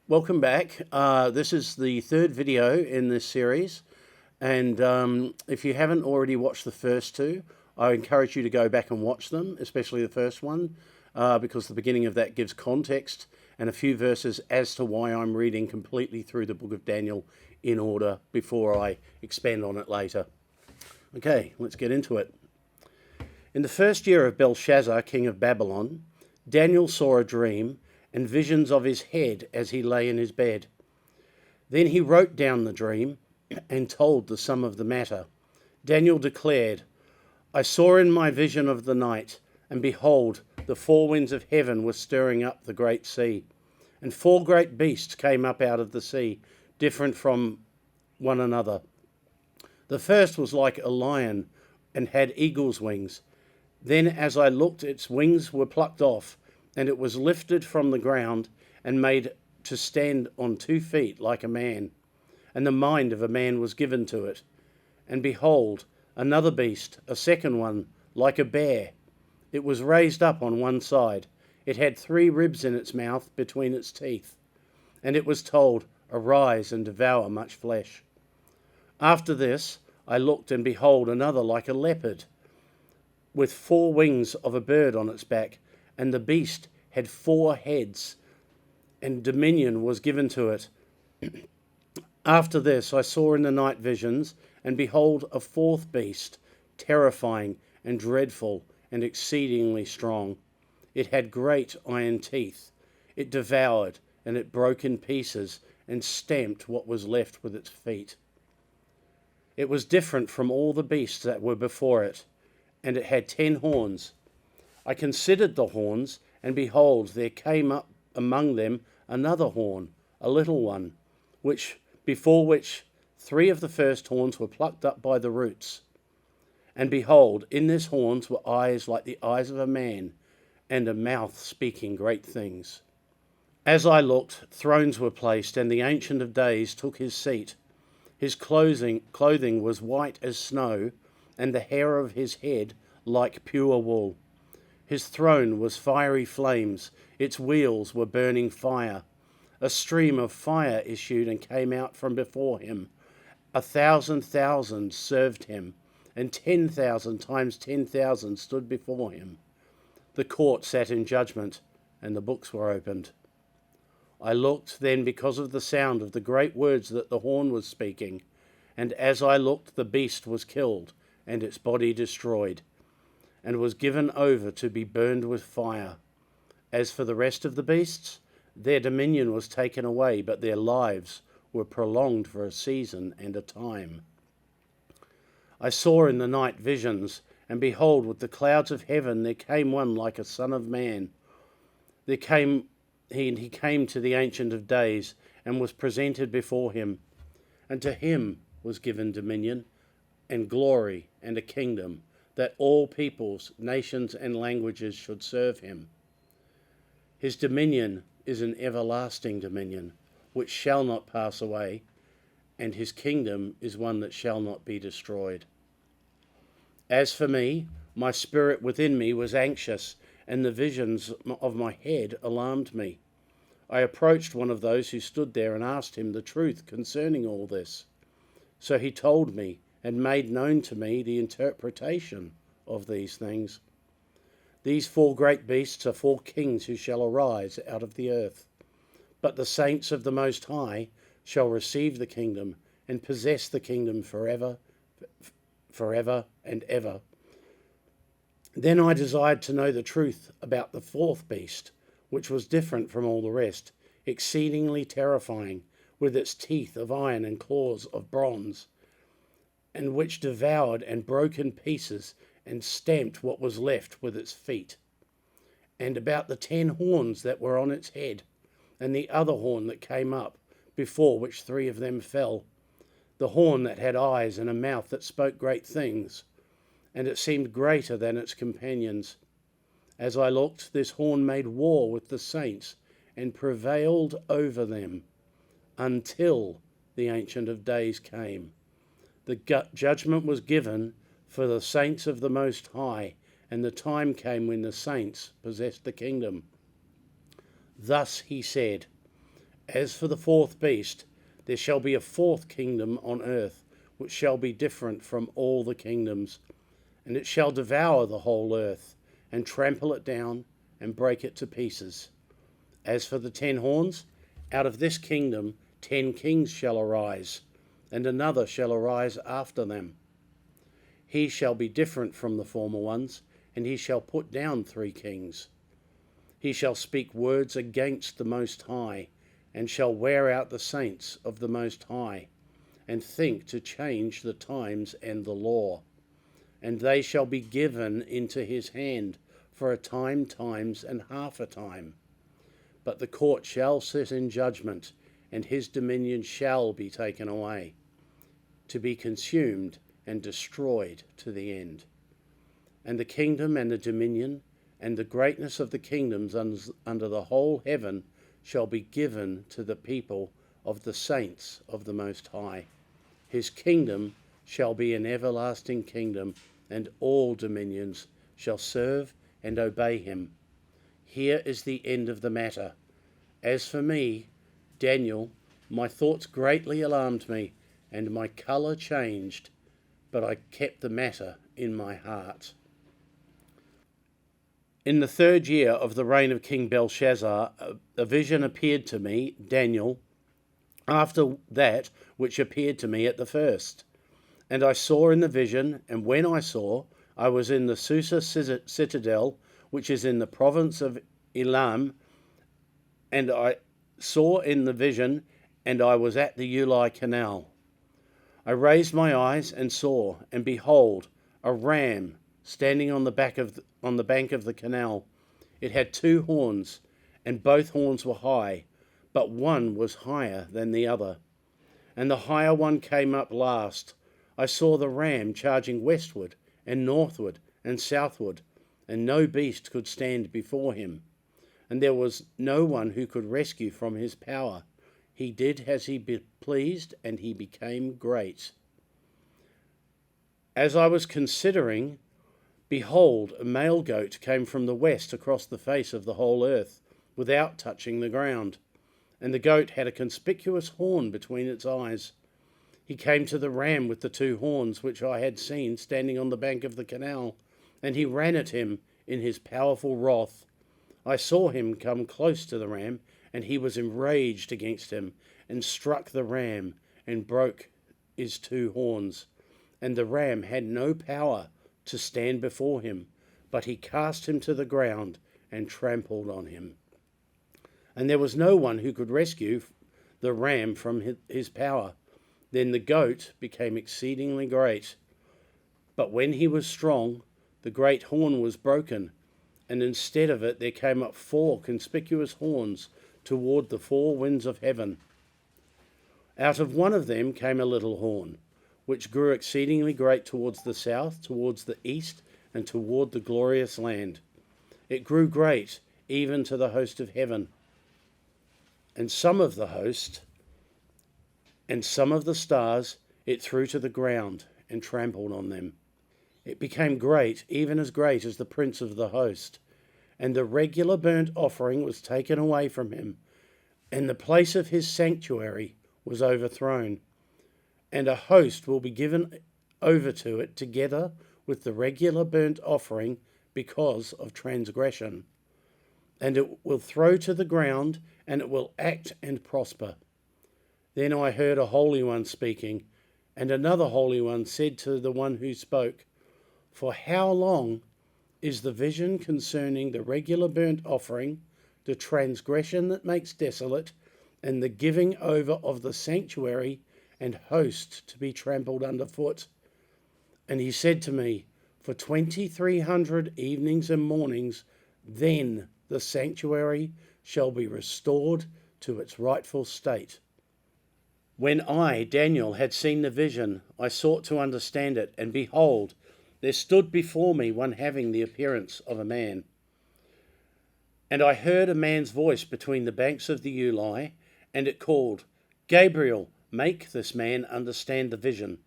Welcome back. This is the third video in this series, and if you haven't already watched the first two, I encourage you to go back and watch them, especially the first one, because the beginning of that gives context and a few verses as to why I'm reading completely through the book of Daniel in order before I expand on it later. Okay, let's get into it. In the first year of Belshazzar, king of Babylon, Daniel saw a dream and visions of his head as he lay in his bed. Then he wrote down the dream and told the sum of the matter. Daniel declared, I saw in my vision of the night, and behold, the four winds of heaven were stirring up the great sea, and four great beasts came up out of the sea, different from one another. The first was like a lion and had eagle's wings. Then as I looked, its wings were plucked off, and it was lifted from the ground and made to stand on 2 feet like a man. And the mind of a man was given to it. And behold, another beast, a second one, like a bear. It was raised up on one side. It had 3 ribs in its mouth between its teeth. And it was told, Arise and devour much flesh. After this I looked, and behold, another like a leopard, with 4 wings of a bird on its back, and the beast had 4 heads, and dominion was given to it. After this I saw in the night visions, and behold, a 4th beast, terrifying and dreadful and exceedingly strong. It had great iron teeth. It devoured, and it broke in pieces, and stamped what was left with its feet. It was different from all the beasts that were before it, and it had 10 horns. I considered the horns, and behold, there came up among them another horn, a little one, before which 3 of the first horns were plucked up by the roots. And behold, in this horns were eyes like the eyes of a man, and a mouth speaking great things. As I looked, thrones were placed, and the Ancient of Days took his seat. His clothing was white as snow, and the hair of his head like pure wool. His throne was fiery flames, its wheels were burning fire. A stream of fire issued and came out from before him. 1,000,000 served him, and 10,000 times 10,000 stood before him. The court sat in judgment, and the books were opened. I looked then because of the sound of the great words that the horn was speaking, and as I looked, the beast was killed, and its body destroyed, and was given over to be burned with fire. As for the rest of the beasts, their dominion was taken away, but their lives were prolonged for a season and a time. I saw in the night visions, and behold, with the clouds of heaven there came one like a son of man. He came to the Ancient of Days, and was presented before him. And to him was given dominion, and glory, and a kingdom, that all peoples, nations, and languages should serve him. His dominion is an everlasting dominion, which shall not pass away, and his kingdom is one that shall not be destroyed. As for me, my spirit within me was anxious, and the visions of my head alarmed me. I approached one of those who stood there and asked him the truth concerning all this. So he told me and made known to me the interpretation of these things. These 4 great beasts are 4 kings who shall arise out of the earth. But the saints of the Most High shall receive the kingdom and possess the kingdom forever and ever. Then I desired to know the truth about the 4th beast, which was different from all the rest, exceedingly terrifying, with its teeth of iron and claws of bronze, and which devoured and broke in pieces and stamped what was left with its feet. And about the 10 horns that were on its head, and the other horn that came up, before which 3 of them fell, the horn that had eyes and a mouth that spoke great things, and it seemed greater than its companions. As I looked, this horn made war with the saints, and prevailed over them, until the Ancient of Days came. The judgment was given for the saints of the Most High, and the time came when the saints possessed the kingdom. Thus he said, As for the fourth beast, there shall be a fourth kingdom on earth, which shall be different from all the kingdoms, and it shall devour the whole earth, and trample it down, and break it to pieces. As for the 10 horns, out of this kingdom 10 kings shall arise, and another shall arise after them. He shall be different from the former ones, and he shall put down 3 kings. He shall speak words against the Most High, and shall wear out the saints of the Most High, and think to change the times and the law. And they shall be given into his hand for a time, times, and half a time. But the court shall sit in judgment, and his dominion shall be taken away, to be consumed and destroyed to the end. And the kingdom and the dominion and the greatness of the kingdoms under the whole heaven shall be given to the people of the saints of the Most High. His kingdom shall be an everlasting kingdom, and all dominions shall serve and obey him. Here is the end of the matter. As for me, Daniel, my thoughts greatly alarmed me, and my colour changed, but I kept the matter in my heart. In the 3rd year of the reign of King Belshazzar, a vision appeared to me, Daniel, after that which appeared to me at the first. And I saw in the vision, and when I saw, I was in the Susa citadel, which is in the province of Elam, and I saw in the vision, and I was at the Ulai canal. I raised my eyes and saw, and behold, a ram standing on the bank of the canal. It had 2 horns, and both horns were high, but one was higher than the other. And the higher one came up last. I saw the ram charging westward and northward and southward, and no beast could stand before him. And there was no one who could rescue from his power. He did as he pleased, and he became great. As I was considering, behold, a male goat came from the west across the face of the whole earth, without touching the ground. And the goat had a conspicuous horn between its eyes. He came to the ram with the 2 horns, which I had seen standing on the bank of the canal, and he ran at him in his powerful wrath. I saw him come close to the ram, and he was enraged against him, and struck the ram, and broke his 2 horns. And the ram had no power to stand before him, but he cast him to the ground, and trampled on him. And there was no one who could rescue the ram from his power. Then the goat became exceedingly great. But when he was strong, the great horn was broken, and instead of it there came up 4 conspicuous horns toward the 4 winds of heaven. Out of one of them came a little horn, which grew exceedingly great towards the south, towards the east, and toward the glorious land. It grew great, even to the host of heaven. And some of the host, and some of the stars, it threw to the ground, and trampled on them. It became great, even as great as the prince of the host. And the regular burnt offering was taken away from him, and the place of his sanctuary was overthrown. And a host will be given over to it together with the regular burnt offering because of transgression. And it will throw to the ground, and it will act and prosper. Then I heard a holy one speaking, and another holy one said to the one who spoke, "For how long is the vision concerning the regular burnt offering, the transgression that makes desolate, and the giving over of the sanctuary and host to be trampled underfoot?" And he said to me, "For 2,300 evenings and mornings, then the sanctuary shall be restored to its rightful state." When I, Daniel, had seen the vision, I sought to understand it, and behold, there stood before me one having the appearance of a man. And I heard a man's voice between the banks of the Ulai, and it called, "Gabriel, make this man understand the vision."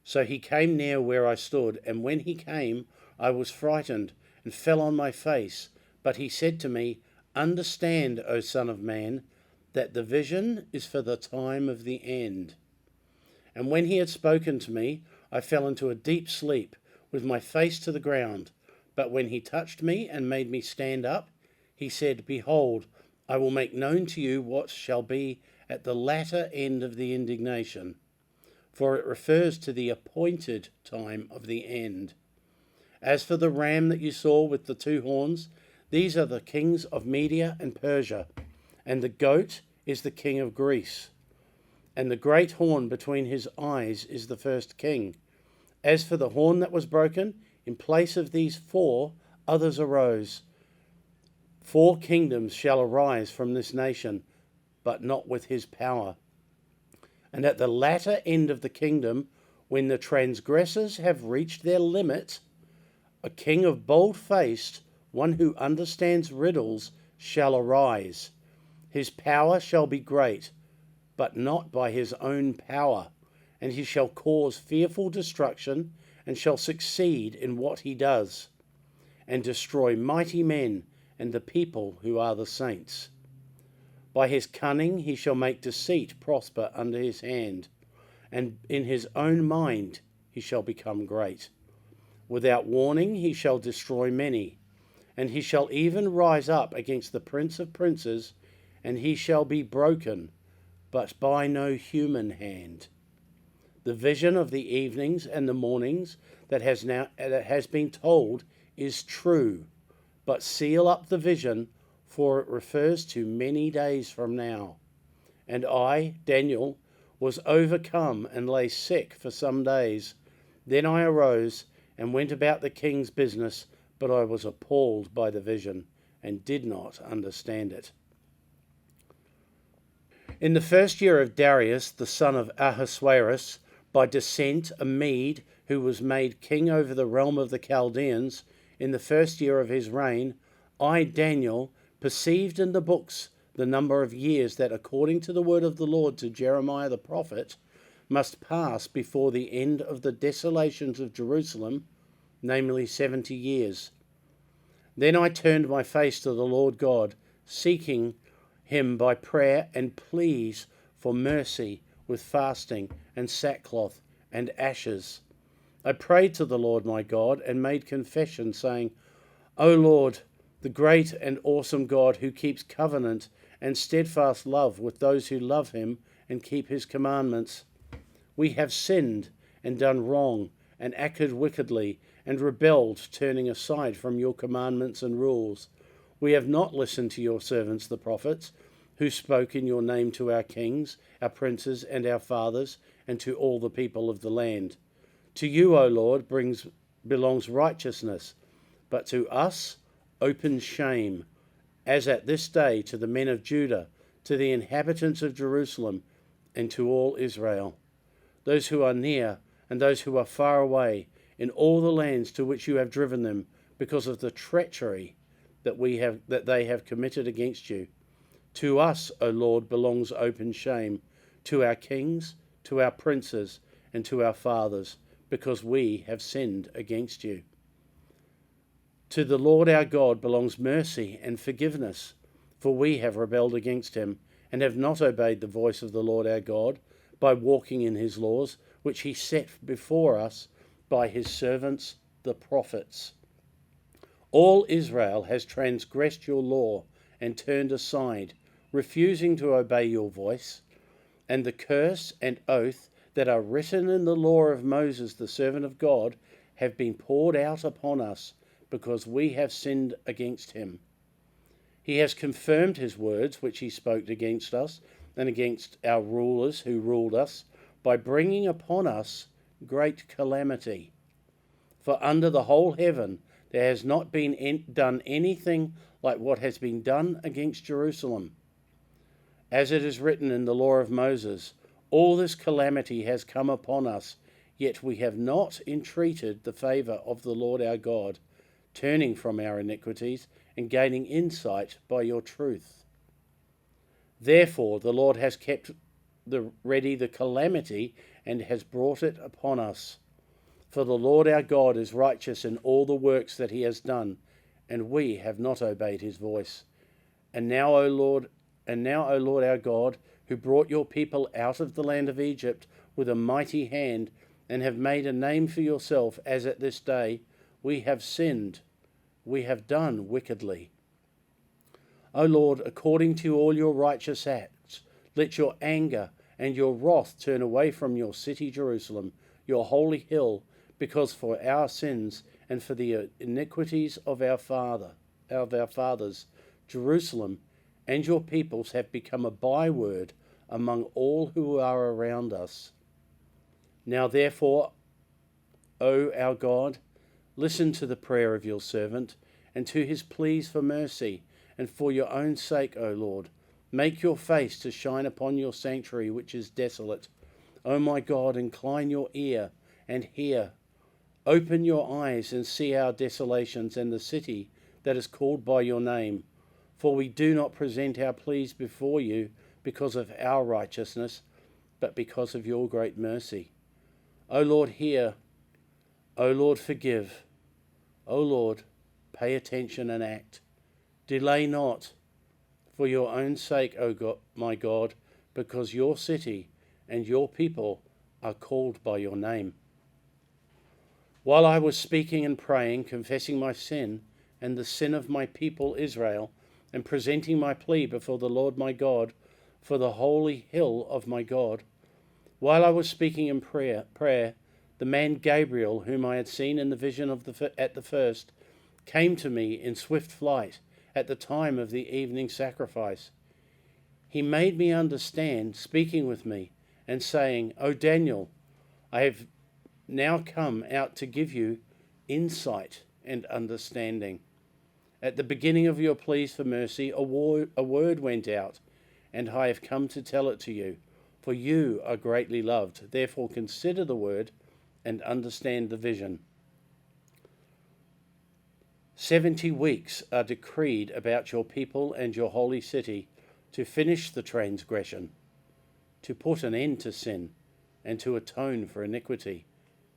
So he came near where I stood, and when he came, I was frightened, and fell on my face. But he said to me, "Understand, O Son of Man, that the vision is for the time of the end. And when he had spoken to me, I fell into a deep sleep, with my face to the ground. But when he touched me and made me stand up, he said, Behold, I will make known to you what shall be at the latter end of the indignation, for it refers to the appointed time of the end. As for the ram that you saw with the two horns, these are the kings of Media and Persia, and the goat is the king of Greece. And the great horn between his eyes is the first king. As for the horn that was broken, in place of these four, others arose. 4 kingdoms shall arise from this nation, but not with his power. And at the latter end of the kingdom, when the transgressors have reached their limit, a king of bold-faced, one who understands riddles, shall arise. His power shall be great, but not by his own power, and he shall cause fearful destruction, and shall succeed in what he does, and destroy mighty men and the people who are the saints. By his cunning he shall make deceit prosper under his hand, and in his own mind he shall become great. Without warning he shall destroy many, and he shall even rise up against the Prince of Princes, and he shall be broken, but by no human hand. The vision of the evenings and the mornings that has been told is true, but seal up the vision, for it refers to many days from now. And I, Daniel, was overcome and lay sick for some days. Then I arose and went about the king's business, but I was appalled by the vision and did not understand it. In the first year of Darius, the son of Ahasuerus, by descent a Mede, who was made king over the realm of the Chaldeans, in the first year of his reign, I, Daniel, perceived in the books the number of years that, according to the word of the Lord to Jeremiah the prophet, must pass before the end of the desolations of Jerusalem, namely 70 years. Then I turned my face to the Lord God, seeking him by prayer and pleas for mercy with fasting and sackcloth and ashes. I prayed to the Lord my God and made confession, saying, O Lord, the great and awesome God who keeps covenant and steadfast love with those who love him and keep his commandments, we have sinned and done wrong and acted wickedly and rebelled, turning aside from your commandments and rules. We have not listened to your servants the prophets, who spoke in your name to our kings, our princes, and our fathers, and to all the people of the land. To you, O Lord, belongs righteousness, but to us open shame, as at this day to the men of Judah, to the inhabitants of Jerusalem, and to all Israel, those who are near and those who are far away, in all the lands to which you have driven them, because of the treachery that they have committed against you. To us, O Lord, belongs open shame, to our kings, to our princes, and to our fathers, because we have sinned against you. To the Lord our God belongs mercy and forgiveness, for we have rebelled against him, and have not obeyed the voice of the Lord our God, by walking in his laws, which he set before us by his servants the prophets. All Israel has transgressed your law and turned aside, refusing to obey your voice, and the curse and oath that are written in the law of Moses the servant of God have been poured out upon us, because we have sinned against him. He has confirmed his words which he spoke against us and against our rulers who ruled us, by bringing upon us great calamity. For under the whole heaven there has not been done anything like what has been done against Jerusalem. As it is written in the law of Moses, all this calamity has come upon us, yet we have not entreated the favour of the Lord our God, turning from our iniquities and gaining insight by your truth. Therefore the Lord has kept ready the calamity and has brought it upon us. For the Lord our God is righteous in all the works that he has done, and we have not obeyed his voice. And now, O Lord, And now, O Lord our God, who brought your people out of the land of Egypt with a mighty hand, and have made a name for yourself, as at this day, we have sinned, we have done wickedly. O Lord, according to all your righteous acts, let your anger and your wrath turn away from your city Jerusalem, your holy hill, because for our sins and for the iniquities of our fathers, Jerusalem and your peoples have become a byword among all who are around us. Now therefore, O our God, listen to the prayer of your servant and to his pleas for mercy, and for your own sake, O Lord, make your face to shine upon your sanctuary which is desolate. O my God, incline your ear and hear. Open your eyes and see our desolations and the city that is called by your name. For we do not present our pleas before you because of our righteousness, but because of your great mercy. O Lord, hear. O Lord, forgive. O Lord, pay attention and act. Delay not, for your own sake, O God, my God, because your city and your people are called by your name. While I was speaking and praying, confessing my sin and the sin of my people Israel, and presenting my plea before the Lord my God for the holy hill of my God, while I was speaking in prayer, the man Gabriel, whom I had seen in the vision at the first, came to me in swift flight at the time of the evening sacrifice. He made me understand, speaking with me and saying, O Daniel, I have now come out to give you insight and understanding. At the beginning of your pleas for mercy, a word went out, and I have come to tell it to you, for you are greatly loved. Therefore consider the word and understand the vision. 70 weeks are decreed about your people and your holy city to finish the transgression, to put an end to sin, and to atone for iniquity,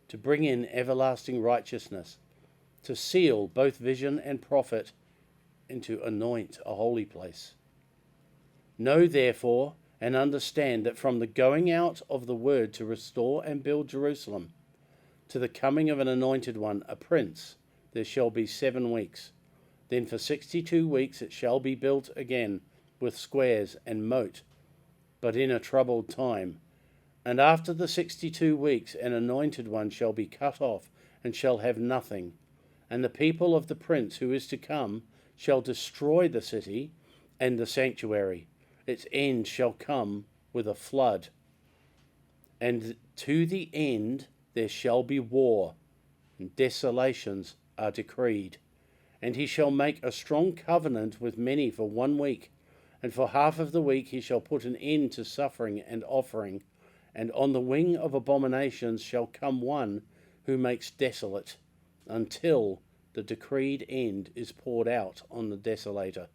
to bring in everlasting righteousness, to seal both vision and prophet, and to anoint a holy place. Know therefore and understand that from the going out of the word to restore and build Jerusalem, to the coming of an anointed one, a prince, there shall be 7 weeks. Then for 62 weeks it shall be built again with squares and moat, but in a troubled time. And after the 62 weeks an anointed one shall be cut off and shall have nothing. And the people of the prince who is to come shall destroy the city and the sanctuary. Its end shall come with a flood. And to the end there shall be war, and desolations are decreed. And he shall make a strong covenant with many for 1 week, and for half of the week he shall put an end to suffering and offering. And on the wing of abominations shall come one who makes desolate, until the decreed end is poured out on the desolator.